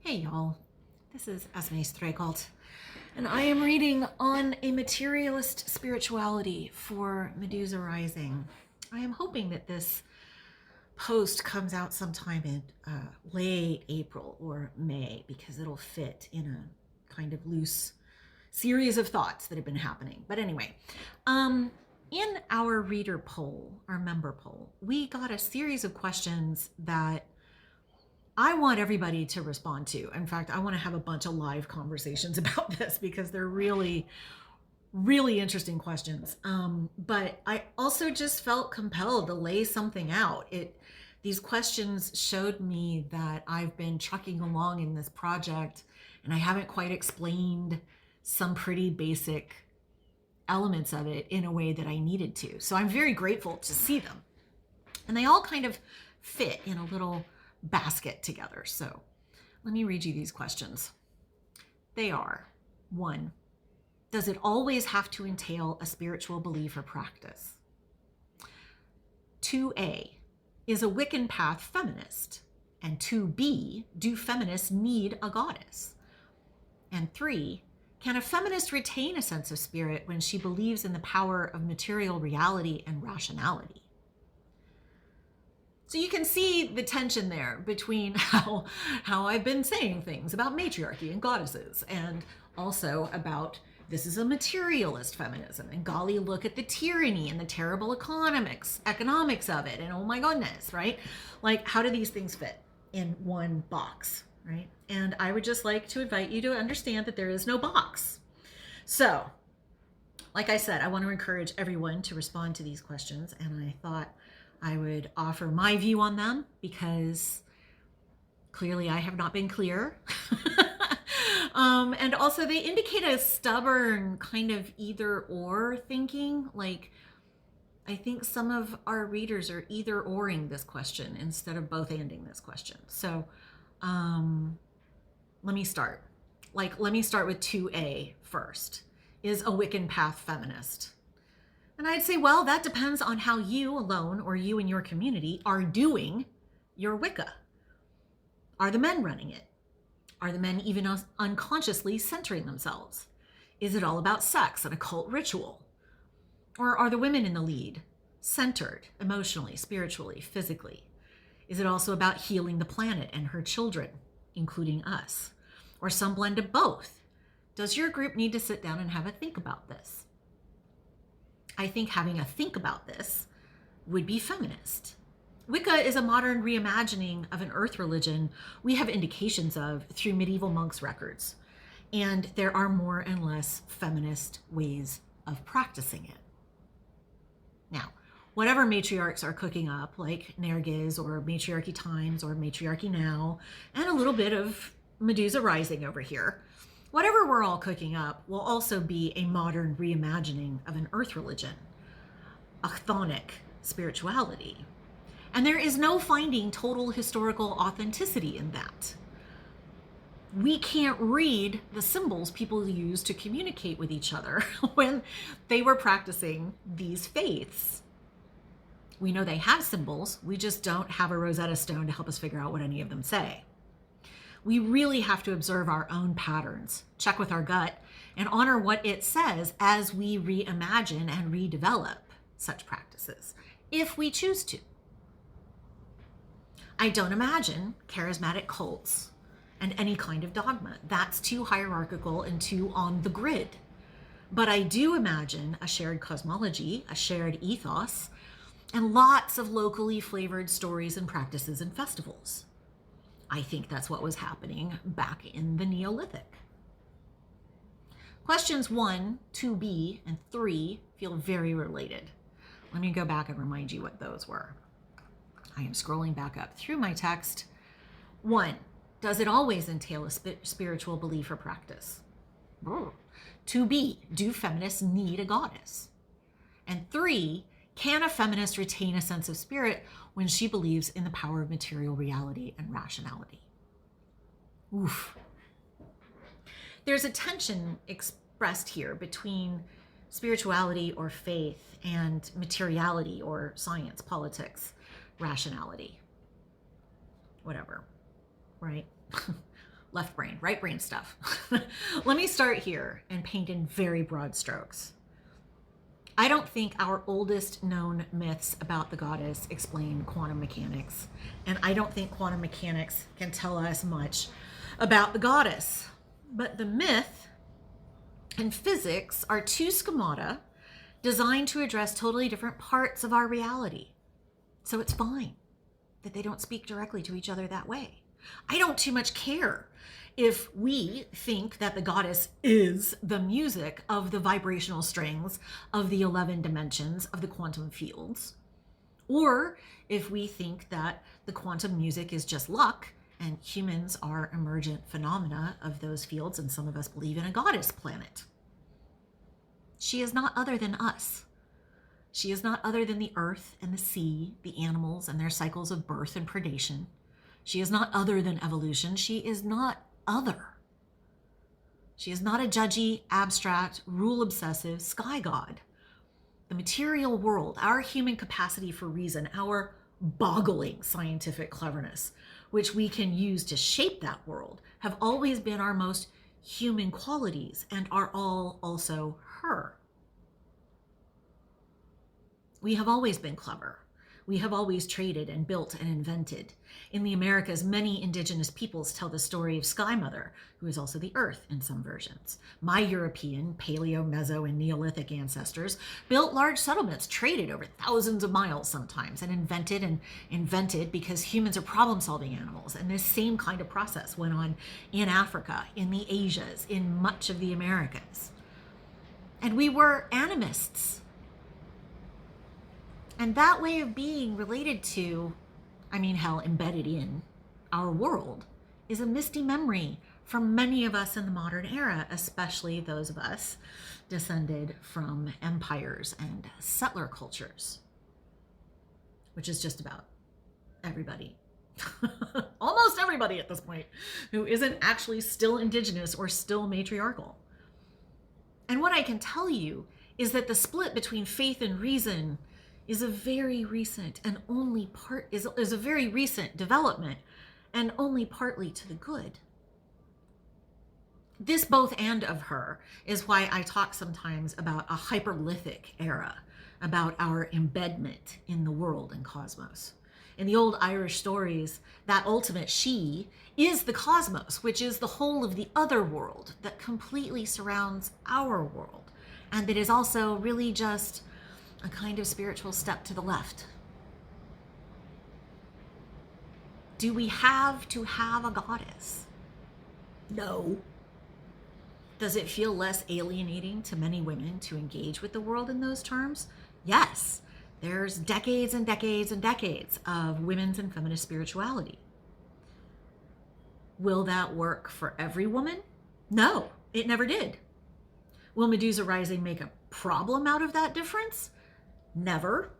Hey y'all, this is Esmee Streachailt, and I am reading on a Materialist Spirituality for Medusa Rising. I am hoping that this post comes out sometime in late April or May, because it'll fit in a kind of loose series of thoughts that have been happening. But anyway, in our reader poll, our member poll, we got a series of questions that I want everybody to respond to. In fact, I want to have a bunch of live conversations about this because they're really, really interesting questions. But I also just felt compelled to lay something out. These questions showed me that I've been trucking along in this project and I haven't quite explained some pretty basic elements of it in a way that I needed to. So I'm very grateful to see them. And they all kind of fit in a little basket together. So let me read you these questions. They are: 1, does it always have to entail a spiritual belief or practice? 2A, is a Wiccan path feminist? And 2B, do feminists need a goddess? And 3, can a feminist retain a sense of spirit when she believes in the power of material reality and rationality? So you can see the tension there between how I've been saying things about matriarchy and goddesses, and also about this is a materialist feminism, and golly, look at the tyranny and the terrible economics of it, and oh my goodness, right? Like, how do these things fit in one box, right? And I would just like to invite you to understand that there is no box. So, like I said, I want to encourage everyone to respond to these questions, and I thought I would offer my view on them because clearly I have not been clear. And also they indicate a stubborn kind of either or thinking. Like, I think some of our readers are either oring this question instead of both anding this question. So let me start. Let me start with 2A first. Is a Wiccan path feminist? And I'd say, well, that depends on how you alone or you and your community are doing your Wicca. Are the men running it? Are the men even unconsciously centering themselves? Is it all about sex and occult ritual? Or are the women in the lead, centered emotionally, spiritually, physically? Is it also about healing the planet and her children, including us? Or some blend of both? Does your group need to sit down and have a think about this? I think having a think about this would be feminist. Wicca is a modern reimagining of an earth religion we have indications of through medieval monks' records, and there are more and less feminist ways of practicing it. Now, whatever matriarchs are cooking up, like Nergiz or Matriarchy Times or Matriarchy Now, and a little bit of Medusa Rising over here, whatever we're all cooking up will also be a modern reimagining of an earth religion, a chthonic spirituality. And there is no finding total historical authenticity in that. We can't read the symbols people used to communicate with each other when they were practicing these faiths. We know they have symbols, we just don't have a Rosetta Stone to help us figure out what any of them say. We really have to observe our own patterns, check with our gut, and honor what it says as we reimagine and redevelop such practices, if we choose to. I don't imagine charismatic cults and any kind of dogma. That's too hierarchical and too on the grid. But I do imagine a shared cosmology, a shared ethos, and lots of locally flavored stories and practices and festivals. I think that's what was happening back in the Neolithic. Questions 1, 2B, and 3 feel very related. Let me go back and remind you what those were. I am scrolling back up through my text. 1, does it always entail a spiritual belief or practice? 2B, do feminists need a goddess? And 3, can a feminist retain a sense of spirit when she believes in the power of material reality and rationality? Oof. There's a tension expressed here between spirituality or faith and materiality or science, politics, rationality, whatever, right? left brain, right brain stuff. Let me start here and paint in very broad strokes. I don't think our oldest known myths about the goddess explain quantum mechanics, and I don't think quantum mechanics can tell us much about the goddess. But the myth and physics are two schemata designed to address totally different parts of our reality. So it's fine that they don't speak directly to each other that way. I don't too much care if we think that the goddess is the music of the vibrational strings of the 11 dimensions of the quantum fields, or if we think that the quantum music is just luck and humans are emergent phenomena of those fields, and some of us believe in a goddess planet. She is not other than us. She is not other than the earth and the sea, the animals and their cycles of birth and predation. She is not other than evolution. She is not other. She is not a judgy, abstract, rule-obsessive sky god. The material world, our human capacity for reason, our boggling scientific cleverness, which we can use to shape that world, have always been our most human qualities and are all also her. We have always been clever. We have always traded and built and invented. In the Americas, many indigenous peoples tell the story of Sky Mother, who is also the Earth in some versions. My European, Paleo, Meso, and Neolithic ancestors built large settlements, traded over thousands of miles sometimes, and invented because humans are problem-solving animals. And this same kind of process went on in Africa, in the Asias, in much of the Americas. And we were animists. And that way of being related to, embedded in our world, is a misty memory for many of us in the modern era, especially those of us descended from empires and settler cultures, which is just about everybody, almost everybody at this point, who isn't actually still indigenous or still matriarchal. And what I can tell you is that the split between faith and reason is a very recent development, and only partly to the good. This both and of her is why I talk sometimes about a hyperlithic era, about our embedment in the world and cosmos. In the old Irish stories, that ultimate she is the cosmos, which is the whole of the other world that completely surrounds our world, and that is also really just a kind of spiritual step to the left. Do we have to have a goddess? No. Does it feel less alienating to many women to engage with the world in those terms? Yes. There's decades and decades and decades of women's and feminist spirituality. Will that work for every woman? No, it never did. Will Medusa rising make a problem out of that difference? Never.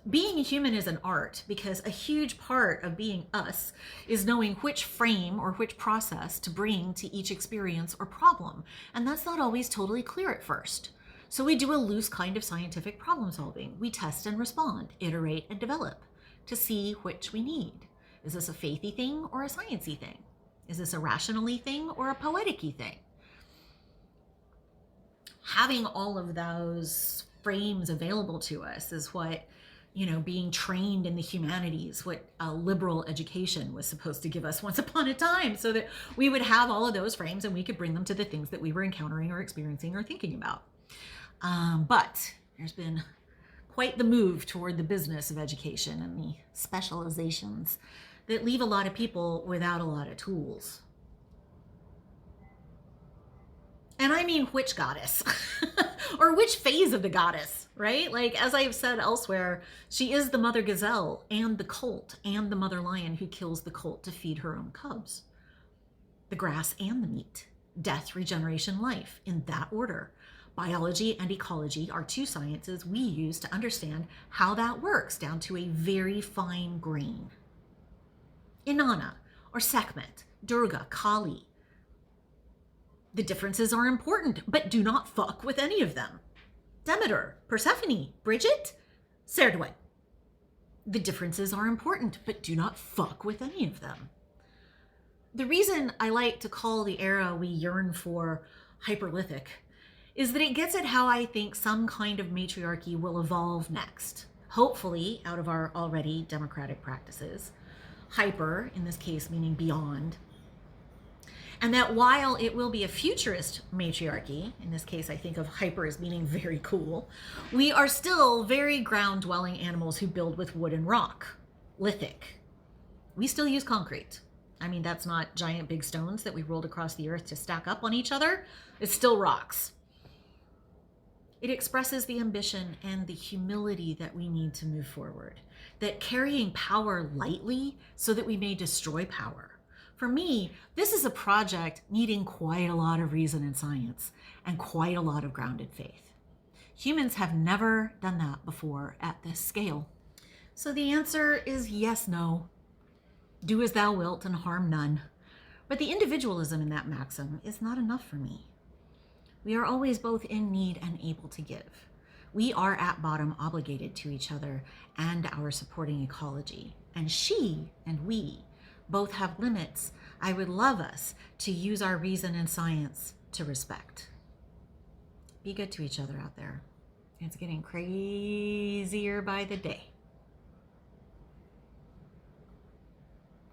Being a human is an art, because a huge part of being us is knowing which frame or which process to bring to each experience or problem. And that's not always totally clear at first. So we do a loose kind of scientific problem solving. We test and respond, iterate and develop to see which we need. Is this a faithy thing or a sciencey thing? Is this a rationally thing or a poetic-y thing? Having all of those frames available to us is what, being trained in the humanities, what a liberal education was supposed to give us once upon a time, so that we would have all of those frames and we could bring them to the things that we were encountering or experiencing or thinking about. But there's been quite the move toward the business of education and the specializations that leave a lot of people without a lot of tools. And I mean, which goddess? Or which phase of the goddess, right? Like, as I have said elsewhere, she is the mother gazelle and the colt and the mother lion who kills the colt to feed her own cubs. The grass and the meat, death, regeneration, life, in that order. Biology and ecology are two sciences we use to understand how that works down to a very fine grain. Inanna, or Sekhmet, Durga, Kali. The differences are important, but do not fuck with any of them. Demeter, Persephone, Bridget, Serdwen. The differences are important, but do not fuck with any of them. The reason I like to call the era we yearn for hyperlithic is that it gets at how I think some kind of matriarchy will evolve next, hopefully out of our already democratic practices. Hyper, in this case, meaning beyond. And that while it will be a futurist matriarchy, in this case I think of hyper as meaning very cool, we are still very ground-dwelling animals who build with wood and rock, lithic. We still use concrete. I mean, that's not giant big stones that we rolled across the earth to stack up on each other. It's still rocks. It expresses the ambition and the humility that we need to move forward, that carrying power lightly so that we may destroy power. For me, this is a project needing quite a lot of reason and science and quite a lot of grounded faith. Humans have never done that before at this scale. So the answer is yes, no. Do as thou wilt and harm none. But the individualism in that maxim is not enough for me. We are always both in need and able to give. We are at bottom obligated to each other and our supporting ecology. And she and we both have limits I would love us to use our reason and science to respect. Be good to each other out there. It's getting crazier by the day.